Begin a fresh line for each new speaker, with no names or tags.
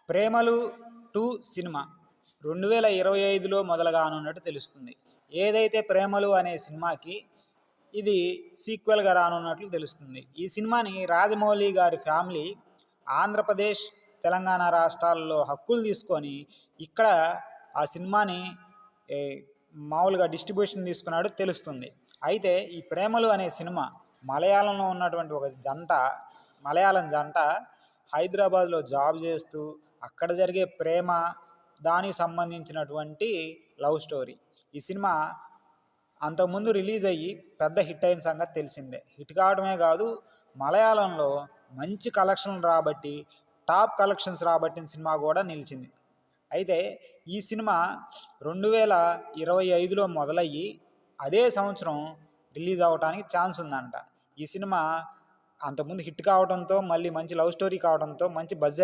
'ప్రేమలు 2' సినిమా 2025లో మొదలుగానున్నట్టు తెలుస్తుంది. ఏదైతే 'ప్రేమలు' అనే సినిమాకి ఇది సీక్వెల్‌గా రానున్నట్లు తెలుస్తుంది. ఈ సినిమాని రాజమౌళి గారి ఫ్యామిలీ ఆంధ్రప్రదేశ్, తెలంగాణ రాష్ట్రాల్లో హక్కులు తీసుకొని ఇక్కడ ఆ సినిమాని ఏ మామూలుగా డిస్ట్రిబ్యూషన్ తీసుకున్నాడు తెలుస్తుంది. అయితే ఈ 'ప్రేమలు' అనే సినిమా మలయాళంలో ఉన్నటువంటి ఒక మలయాళం జంట హైదరాబాద్‌లో జాబ్ చేస్తూ అక్కడ జరిగే ప్రేమ, దానికి సంబంధించినటువంటి లవ్ స్టోరీ. ఈ సినిమా అంతకుముందు రిలీజ్ అయ్యి పెద్ద హిట్ అయిన సంగతి తెలిసిందే. హిట్ కావడమే కాదు, మలయాళంలో మంచి కలెక్షన్లు రాబట్టి, టాప్ కలెక్షన్స్ రాబట్టిన సినిమా కూడా నిలిచింది. అయితే ఈ సినిమా 2025లో మొదలయ్యి అదే సంవత్సరం రిలీజ్ అవ్వటానికి ఛాన్స్ ఉందంట. ఈ సినిమా అంతకుముందు హిట్ కావడంతో, మళ్ళీ మంచి లవ్ స్టోరీ కావడంతో మంచి బజ్